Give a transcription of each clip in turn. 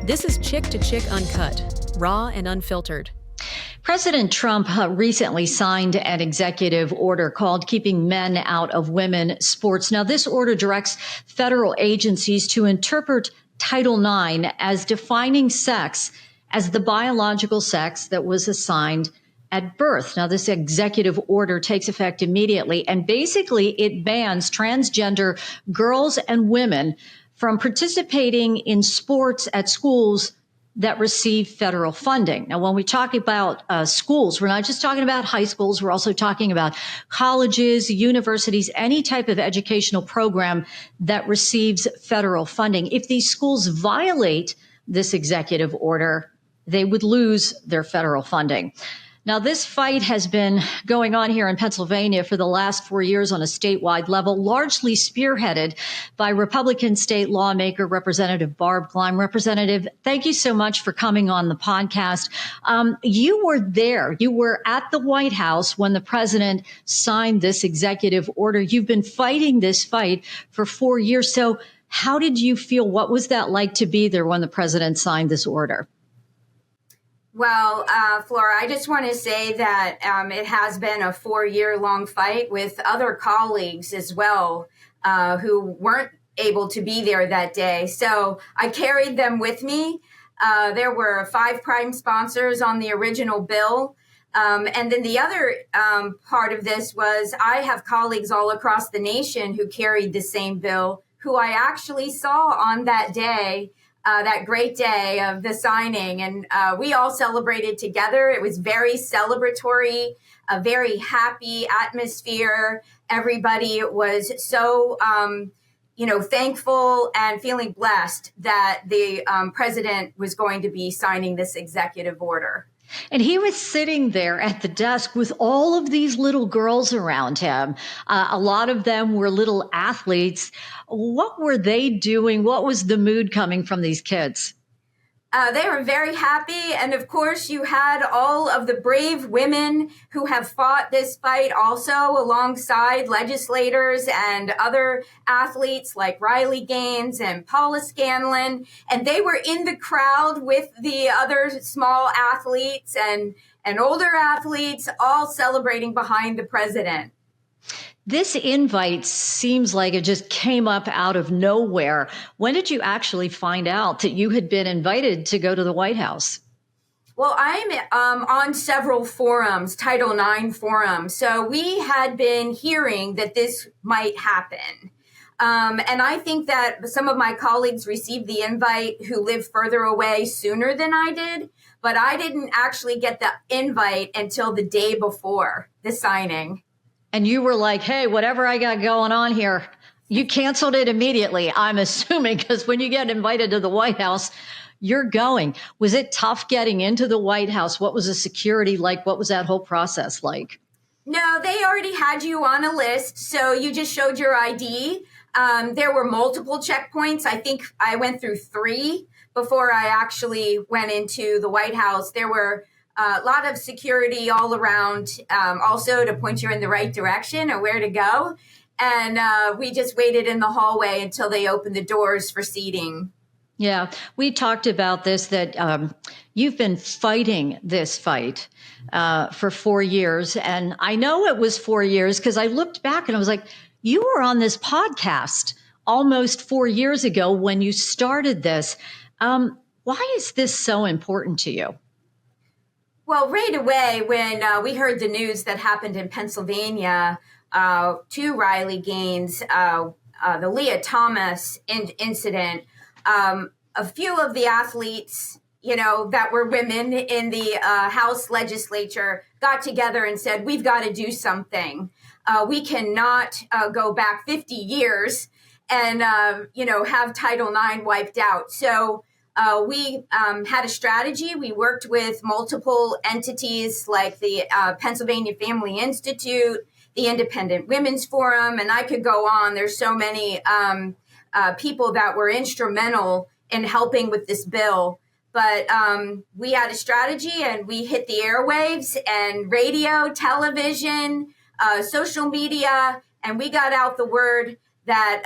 This is Chick2Chick Uncut, raw and unfiltered. President Trump recently signed an executive order called Keeping Men Out of Women's Sports. Now, this order directs federal agencies to interpret Title IX as defining sex as the biological sex that was assigned at birth. Now, this executive order takes effect immediately, and basically it bans transgender girls and women from participating in sports at schools that receive federal funding. Now, when we talk about schools, we're not just talking about high schools. We're also talking about colleges, universities, any type of educational program that receives federal funding. If these schools violate this executive order, they would lose their federal funding. Now, this fight has been going on here in Pennsylvania for the last 4 years on a statewide level, largely spearheaded by Republican state lawmaker Representative Barb Gleim. Representative, thank you so much for coming on the podcast. You were there. You were at the White House when the president signed this executive order. You've been fighting this fight for 4 years. So how did you feel? What was that like to be there when the president signed this order? Well, Flora, I just want to say that it has been a 4-year-long fight with other colleagues as well who weren't able to be there that day. So I carried them with me. There were 5 prime sponsors on the original bill. And then the other part of this was I have colleagues all across the nation who carried the same bill, who I actually saw on that day. That great day of the signing. And we all celebrated together. It was very celebratory, a very happy atmosphere. Everybody was so, thankful and feeling blessed that the president was going to be signing this executive order. And he was sitting there at the desk with all of these little girls around him. A lot of them were little athletes. What were they doing? What was the mood coming from these kids? They were very happy. And of course, you had all of the brave women who have fought this fight also alongside legislators and other athletes like Riley Gaines and Paula Scanlon. And they were in the crowd with the other small athletes and older athletes, all celebrating behind the president. This invite seems like it just came up out of nowhere. When did you actually find out that you had been invited to go to the White House? Well, I'm on several forums, Title IX forums. So we had been hearing that this might happen. And I think that some of my colleagues received the invite who live further away sooner than I did. But I didn't actually get the invite until the day before the signing. And you were like, hey, whatever I got going on here, you canceled it immediately, I'm assuming, because when you get invited to the White House, you're going. Was it tough getting into the White House? What was the security like? What was that whole process like? No, they already had you on a list. So you just showed your ID. There were multiple checkpoints. I think I went through 3 before I actually went into the White House. There were a lot of security all around, also to point you in the right direction or where to go. And we just waited in the hallway until they opened the doors for seating. Yeah, we talked about this, that you've been fighting this fight for 4 years. And I know it was 4 years because I looked back and I was like, you were on this podcast almost 4 years ago when you started this. Why is this so important to you? Well, right away, when we heard the news that happened in Pennsylvania to Riley Gaines, the Leah Thomas incident, a few of the athletes, that were women in the House legislature got together and said, we've got to do something. We cannot go back 50 years and, have Title IX wiped out. So we had a strategy. We worked with multiple entities like the Pennsylvania Family Institute, the Independent Women's Forum, and I could go on. There's so many people that were instrumental in helping with this bill. But we had a strategy and we hit the airwaves and radio, television, social media, and we got out the word that,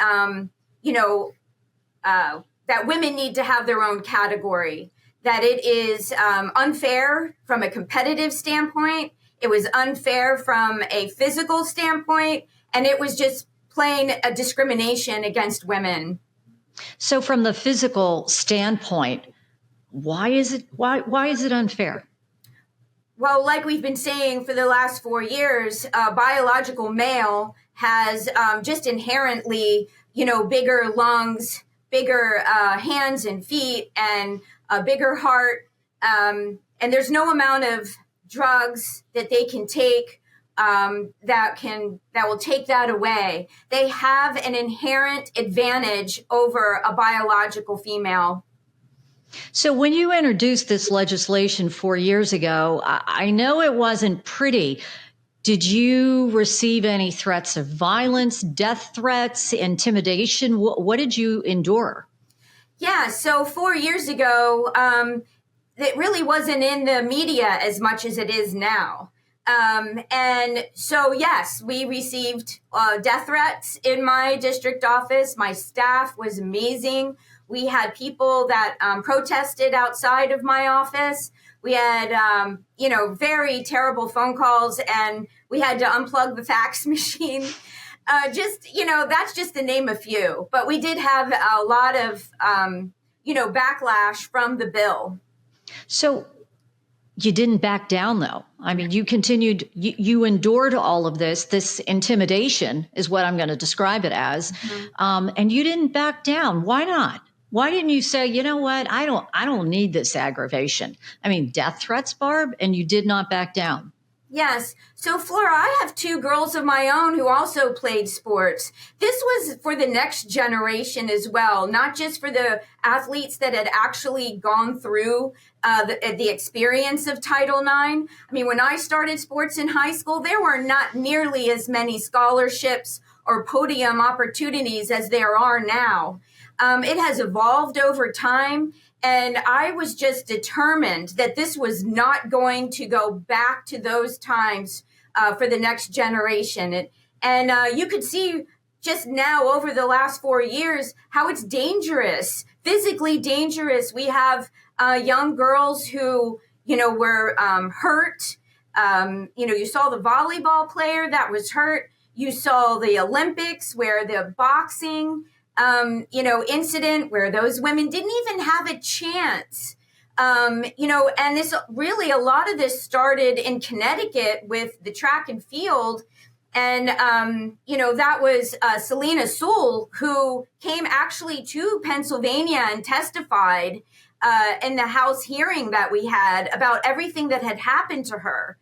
that women need to have their own category, that it is unfair from a competitive standpoint. It was unfair from a physical standpoint, and it was just plain a discrimination against women. So from the physical standpoint, why is it unfair? Well, like we've been saying for the last 4 years, biological male has just inherently, bigger lungs, bigger hands and feet, and a bigger heart. And there's no amount of drugs that they can take that will take that away. They have an inherent advantage over a biological female. So when you introduced this legislation 4 years ago, I know it wasn't pretty. Did you receive any threats of violence, death threats, intimidation? What did you endure? Yeah, so 4 years ago, it really wasn't in the media as much as it is now. And so, yes, we received death threats in my district office. My staff was amazing. We had people that protested outside of my office. We had, very terrible phone calls, and we had to unplug the fax machine. That's just to name a few. But we did have a lot of, backlash from the bill. So you didn't back down, though. I mean, you continued, you endured all of this intimidation is what I'm going to describe it as. Mm-hmm. And you didn't back down. Why not? Why didn't you say, you know what? I don't need this aggravation. I mean, death threats, Barb, and you did not back down. Yes. So, Flora, I have 2 girls of my own who also played sports. This was for the next generation as well, not just for the athletes that had actually gone through the experience of Title IX. I mean, when I started sports in high school, there were not nearly as many scholarships or podium opportunities as there are now. It has evolved over time. And I was just determined that this was not going to go back to those times for the next generation. And you could see just now over the last 4 years how it's dangerous, physically dangerous. We have young girls who, were hurt. You saw the volleyball player that was hurt. You saw the Olympics where the boxing incident where those women didn't even have a chance. And this really, a lot of this started in Connecticut with the track and field. And, that was Selena Sewell, who came actually to Pennsylvania and testified in the House hearing that we had about everything that had happened to her.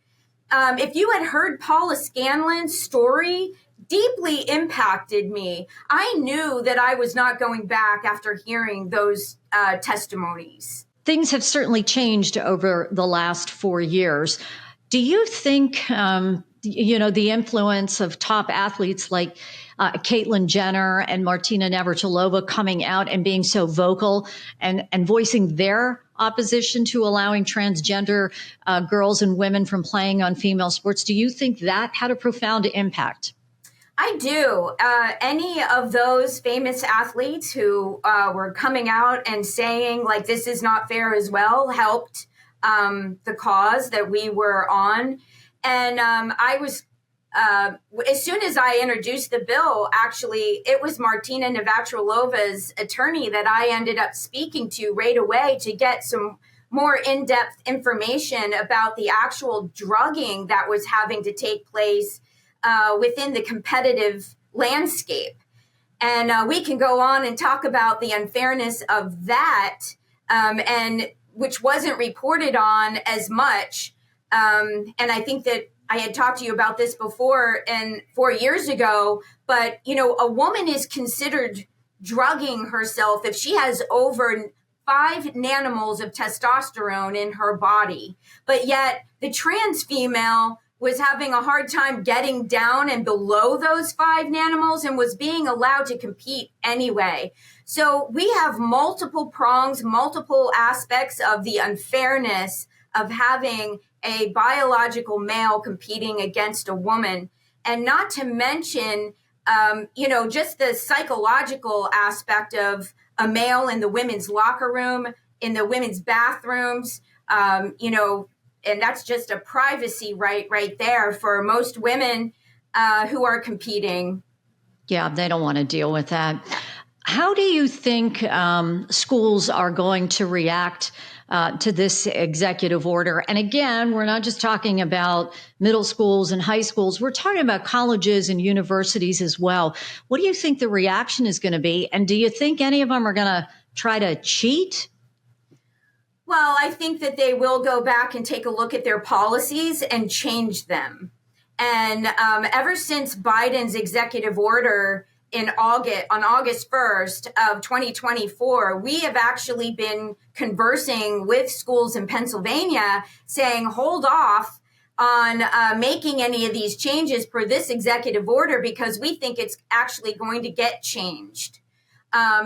If you had heard Paula Scanlon's story, deeply impacted me. I knew that I was not going back after hearing those testimonies. Things have certainly changed over the last 4 years. Do you think, the influence of top athletes like Caitlyn Jenner and Martina Navratilova coming out and being so vocal and voicing their opposition to allowing transgender girls and women from playing on female sports, do you think that had a profound impact? I do. Any of those famous athletes who were coming out and saying, like, this is not fair as well, helped the cause that we were on. And I was, as soon as I introduced the bill, actually, it was Martina Navratilovan's attorney that I ended up speaking to right away to get some more in-depth information about the actual drugging that was having to take place within the competitive landscape. And we can go on and talk about the unfairness of that, and which wasn't reported on as much. And I think that I had talked to you about this before and 4 years ago, but, a woman is considered drugging herself if she has over 5 nanomoles of testosterone in her body. But yet the trans female was having a hard time getting down and below those 5 nanomoles and was being allowed to compete anyway. So we have multiple prongs, multiple aspects of the unfairness of having a biological male competing against a woman. And not to mention, just the psychological aspect of a male in the women's locker room, in the women's bathrooms, and that's just a privacy right there for most women who are competing. Yeah, they don't want to deal with that. How do you think schools are going to react to this executive order? And again, we're not just talking about middle schools and high schools. We're talking about colleges and universities as well. What do you think the reaction is going to be? And do you think any of them are going to try to cheat? Well, I think that they will go back and take a look at their policies and change them. And ever since Biden's executive order on August 1st of 2024, we have actually been conversing with schools in Pennsylvania saying, hold off on making any of these changes per this executive order, because we think it's actually going to get changed.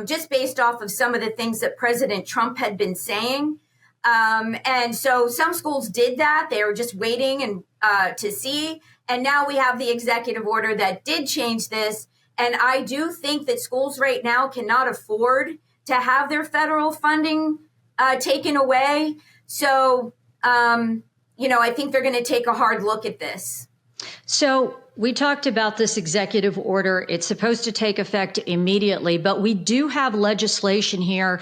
Just based off of some of the things that President Trump had been saying. And so some schools did that. They were just waiting and to see. And now we have the executive order that did change this. And I do think that schools right now cannot afford to have their federal funding taken away. So, I think they're going to take a hard look at this. So we talked about this executive order. It's supposed to take effect immediately, but we do have legislation here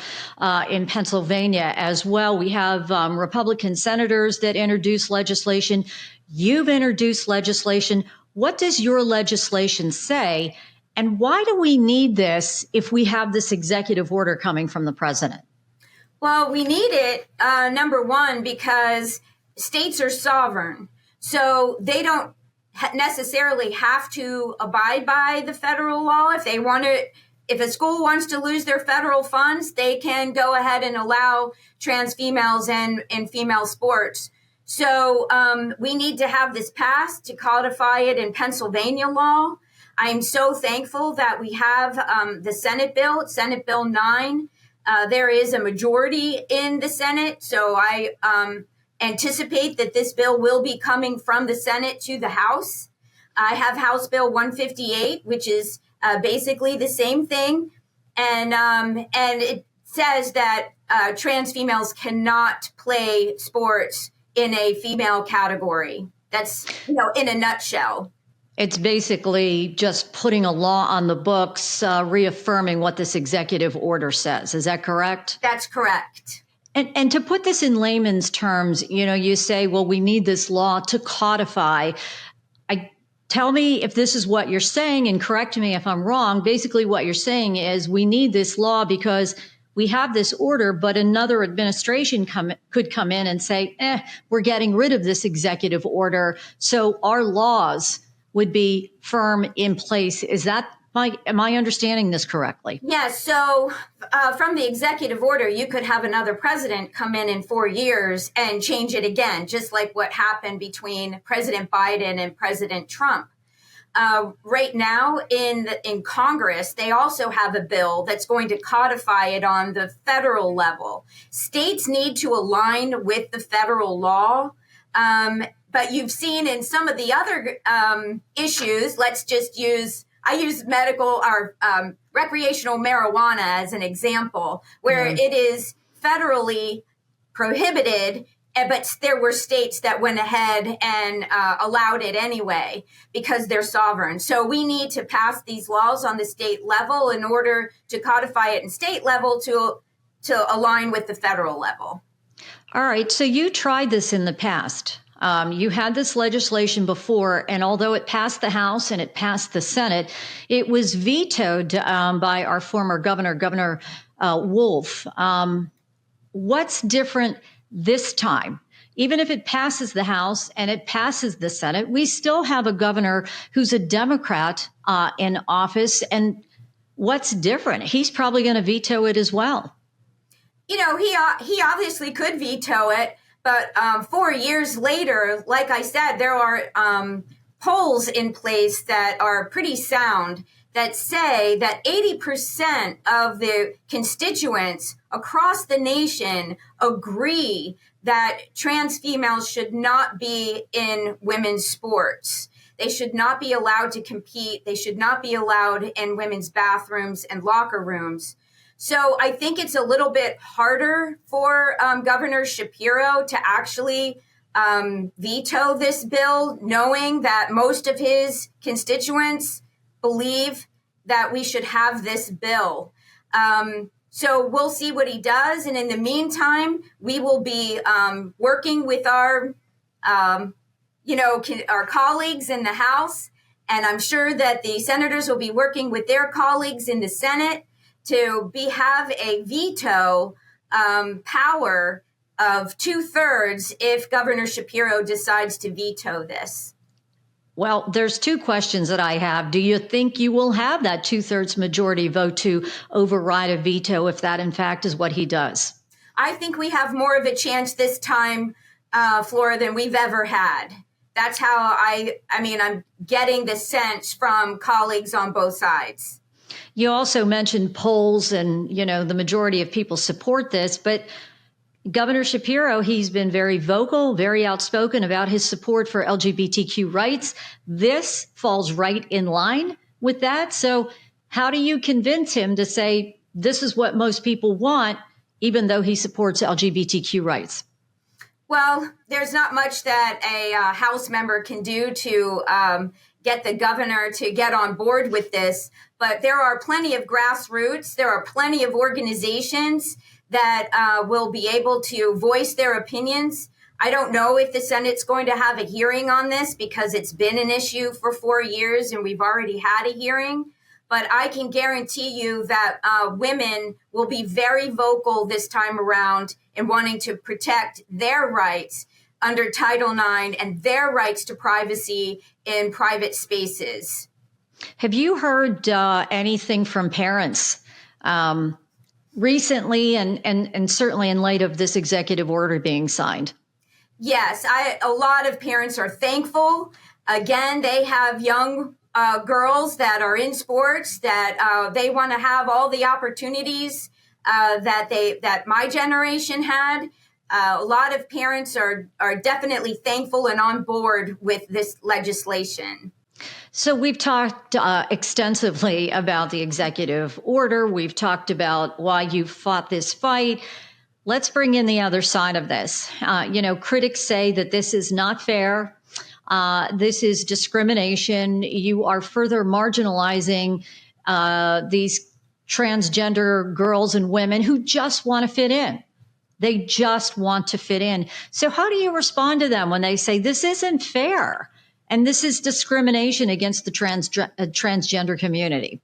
in Pennsylvania as well. We have Republican senators that introduce legislation. You've introduced legislation. What does your legislation say? And why do we need this if we have this executive order coming from the president? Well, we need it, number one, because states are sovereign. So they don't necessarily have to abide by the federal law. If a school wants to lose their federal funds, they can go ahead and allow trans females and female sports. So we need to have this passed to codify it in Pennsylvania law. I'm so thankful that we have the Senate Bill 9. There is a majority in the Senate. So I anticipate that this bill will be coming from the Senate to the House. I have House Bill 158, which is basically the same thing. And it says that trans females cannot play sports in a female category. That's, in a nutshell. It's basically just putting a law on the books, reaffirming what this executive order says. Is that correct? That's correct. And to put this in layman's terms, you say, well, we need this law to codify. Tell me if this is what you're saying, and correct me if I'm wrong. Basically, what you're saying is we need this law because we have this order, but another administration could come in and say, we're getting rid of this executive order. So our laws would be firm in place. Am I understanding this correctly? Yes. So from the executive order, you could have another president come in 4 years and change it again, just like what happened between President Biden and President Trump. Right now in Congress, they also have a bill that's going to codify it on the federal level. States need to align with the federal law. But you've seen in some of the other issues, I use medical or recreational marijuana as an example, where it is federally prohibited, but there were states that went ahead and allowed it anyway because they're sovereign. So we need to pass these laws on the state level in order to codify it in state level to align with the federal level. All right. So you tried this in the past. You had this legislation before, and although it passed the House and it passed the Senate, it was vetoed by our former Governor Wolf. What's different this time? Even if it passes the House and it passes the Senate, we still have a governor who's a Democrat in office. And what's different? He's probably going to veto it as well. He obviously could veto it. But 4 years later, like I said, there are polls in place that are pretty sound that say that 80% of the constituents across the nation agree that trans females should not be in women's sports. They should not be allowed to compete. They should not be allowed in women's bathrooms and locker rooms. So I think it's a little bit harder for Governor Shapiro to actually veto this bill, knowing that most of his constituents believe that we should have this bill. So we'll see what he does. And in the meantime, we will be working with our colleagues in the House. And I'm sure that the senators will be working with their colleagues in the Senate to have a veto power of 2/3 if Governor Shapiro decides to veto this. Well, there's two questions that I have. Do you think you will have that 2/3 majority vote to override a veto if that, in fact, is what he does? I think we have more of a chance this time, Flora, than we've ever had. That's how I'm getting the sense from colleagues on both sides. You also mentioned polls and, the majority of people support this, but Governor Shapiro, he's been very vocal, very outspoken about his support for LGBTQ rights. This falls right in line with that. So how do you convince him to say this is what most people want, even though he supports LGBTQ rights? Well, there's not much that a House member can do to get the governor to get on board with this. But there are plenty of grassroots. There are plenty of organizations that will be able to voice their opinions. I don't know if the Senate's going to have a hearing on this because it's been an issue for 4 years and we've already had a hearing. But I can guarantee you that women will be very vocal this time around in wanting to protect their rights under Title IX and their rights to privacy in private spaces. Have you heard anything from parents recently and certainly in light of this executive order being signed? Yes, a lot of parents are thankful. Again, they have young girls that are in sports that they want to have all the opportunities that my generation had. A lot of parents are definitely thankful and on board with this legislation. So we've talked extensively about the executive order. We've talked about why you fought this fight. Let's bring in the other side of this. Critics say that this is not fair. This is discrimination. You are further marginalizing these transgender girls and women who just want to fit in. They just want to fit in. So how do you respond to them when they say this isn't fair? And this is discrimination against the transgender community?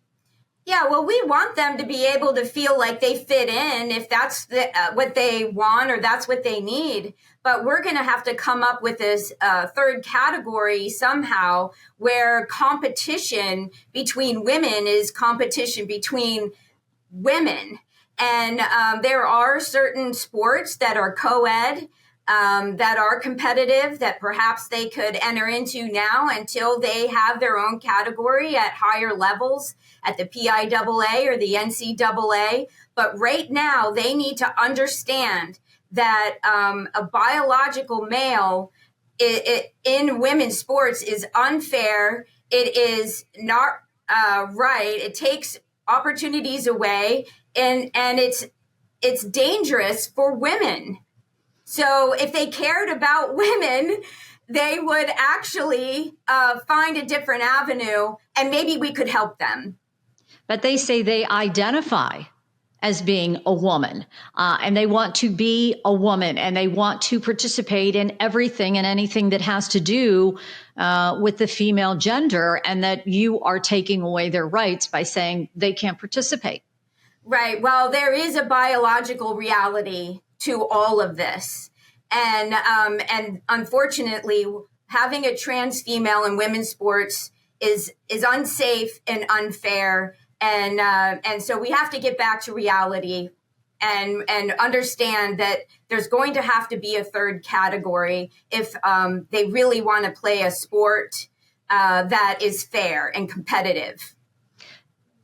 Yeah, well, we want them to be able to feel like they fit in if that's what they want or that's what they need. But we're going to have to come up with this third category somehow where competition between women is competition between women. And there are certain sports that are co-ed, that are competitive, that perhaps they could enter into now until they have their own category at higher levels at the PIAA or the NCAA. But right now, they need to understand that a biological male in women's sports is unfair. It is not right. It takes opportunities away, and it's dangerous for women. So if they cared about women, they would actually find a different avenue and maybe we could help them. But they say they identify as being a woman and they want to be a woman and they want to participate in everything and anything that has to do with the female gender, and that you are taking away their rights by saying they can't participate. Right. Well, there is a biological reality to all of this. And unfortunately, having a trans female in women's sports is unsafe and unfair. And so we have to get back to reality and understand that there's going to have to be a third category if they really want to play a sport that is fair and competitive.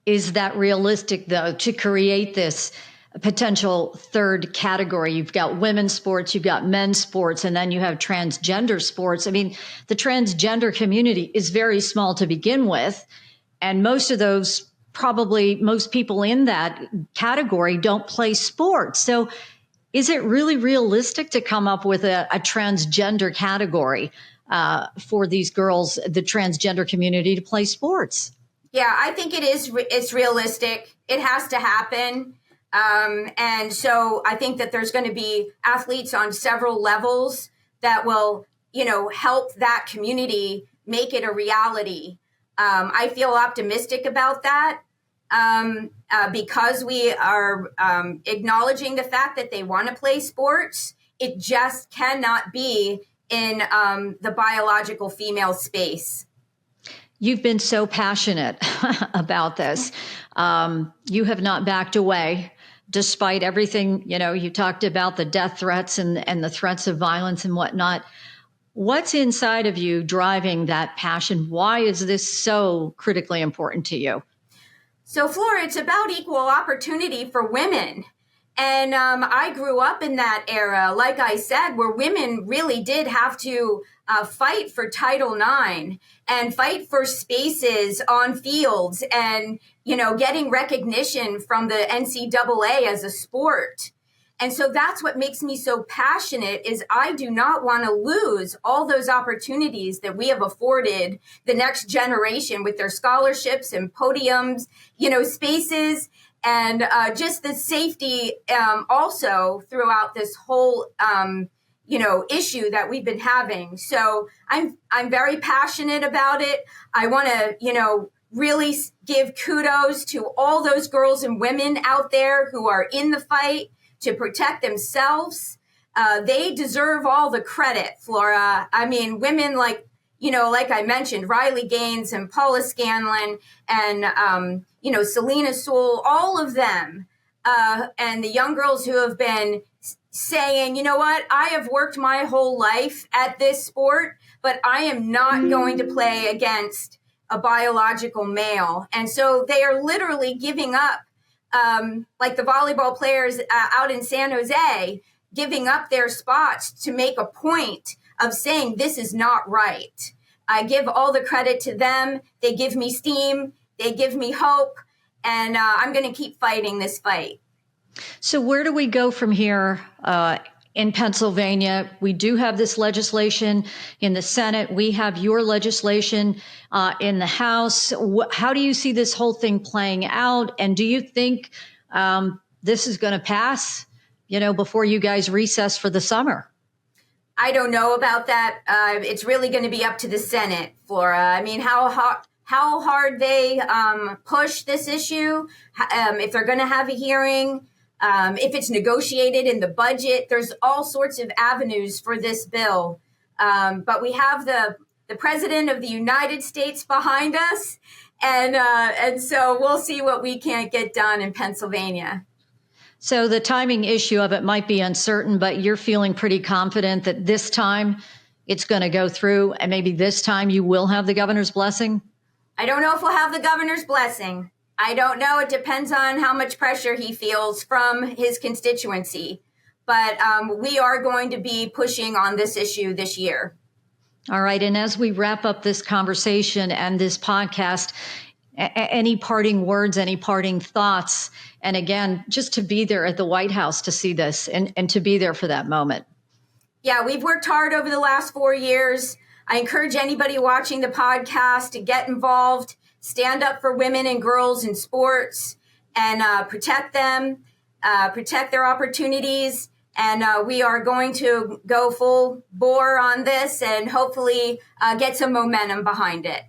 Is that realistic, though, to create this potential third category? You've got women's sports, you've got men's sports, and then you have transgender sports. I mean, the transgender community is very small to begin with, and most of those probably most people in that category don't play sports. So is it really realistic to come up with a transgender category for these girls, the transgender community, to play sports? Yeah, I think it's realistic. It has to happen. And so I think that there's going to be athletes on several levels that will, help that community make it a reality. I feel optimistic about that because we are acknowledging the fact that they want to play sports. It just cannot be in the biological female space. You've been so passionate about this. You have not backed away despite everything. You talked about the death threats and the threats of violence and whatnot. What's inside of you driving that passion? Why is this so critically important to you? So, Flora, it's about equal opportunity for women. And I grew up in that era, like I said, where women really did have to fight for Title IX and fight for spaces on fields and, getting recognition from the NCAA as a sport. And so that's what makes me so passionate is I do not want to lose all those opportunities that we have afforded the next generation with their scholarships and podiums, spaces. And just the safety also throughout this whole, issue that we've been having. So I'm very passionate about it. I want to, really give kudos to all those girls and women out there who are in the fight to protect themselves. They deserve all the credit, Flora. I mean, women like I mentioned, Riley Gaines and Paula Scanlon and, Selena Sewell, all of them, and the young girls who have been saying, you know what, I have worked my whole life at this sport, but I am not going to play against a biological male. And so they are literally giving up, like the volleyball players out in San Jose, giving up their spots to make a point of saying this is not right. I give all the credit to them. They give me steam. They give me hope. And I'm going to keep fighting this fight. So where do we go from here in Pennsylvania? We do have this legislation in the Senate. We have your legislation in the House. How do you see this whole thing playing out? And do you think this is going to pass, before you guys recess for the summer? I don't know about that. It's really going to be up to the Senate, Flora. I mean, how hard they push this issue, if they're going to have a hearing, if it's negotiated in the budget. There's all sorts of avenues for this bill. But we have the President of the United States behind us. And so we'll see what we can get done in Pennsylvania. So the timing issue of it might be uncertain, but you're feeling pretty confident that this time it's going to go through, and maybe this time you will have the governor's blessing? I don't know if we'll have the governor's blessing. I don't know. It depends on how much pressure he feels from his constituency. But we are going to be pushing on this issue this year. All right. And as we wrap up this conversation and this podcast, any parting words, any parting thoughts? And again, just to be there at the White House to see this and to be there for that moment. Yeah, we've worked hard over the last 4 years. I encourage anybody watching the podcast to get involved, stand up for women and girls in sports, and protect them, protect their opportunities. And we are going to go full bore on this and hopefully get some momentum behind it.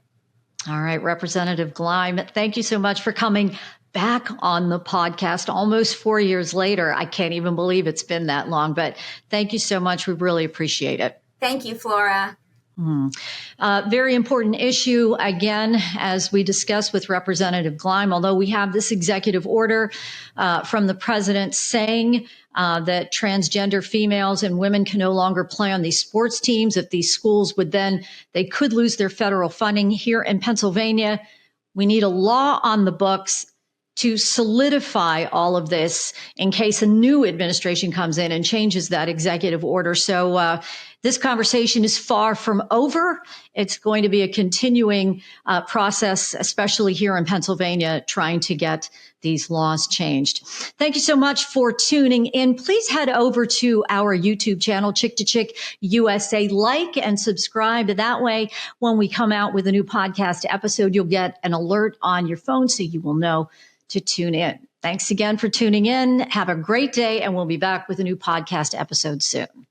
All right, Representative Gleim, thank you so much for coming back on the podcast almost 4 years later. I can't even believe it's been that long, but thank you so much. We really appreciate it. Thank you, Flora. Very important issue, again, as we discussed with Representative Gleim, although we have this executive order from the president saying that transgender females and women can no longer play on these sports teams. If these schools they could lose their federal funding. Here in Pennsylvania, we need a law on the books to solidify all of this in case a new administration comes in and changes that executive order. So This conversation is far from over. It's going to be a continuing process, especially here in Pennsylvania, trying to get these laws changed. Thank you so much for tuning in. Please head over to our YouTube channel, Chick2Chick USA. Like and subscribe. That way, when we come out with a new podcast episode, you'll get an alert on your phone so you will know to tune in. Thanks again for tuning in. Have a great day, and we'll be back with a new podcast episode soon.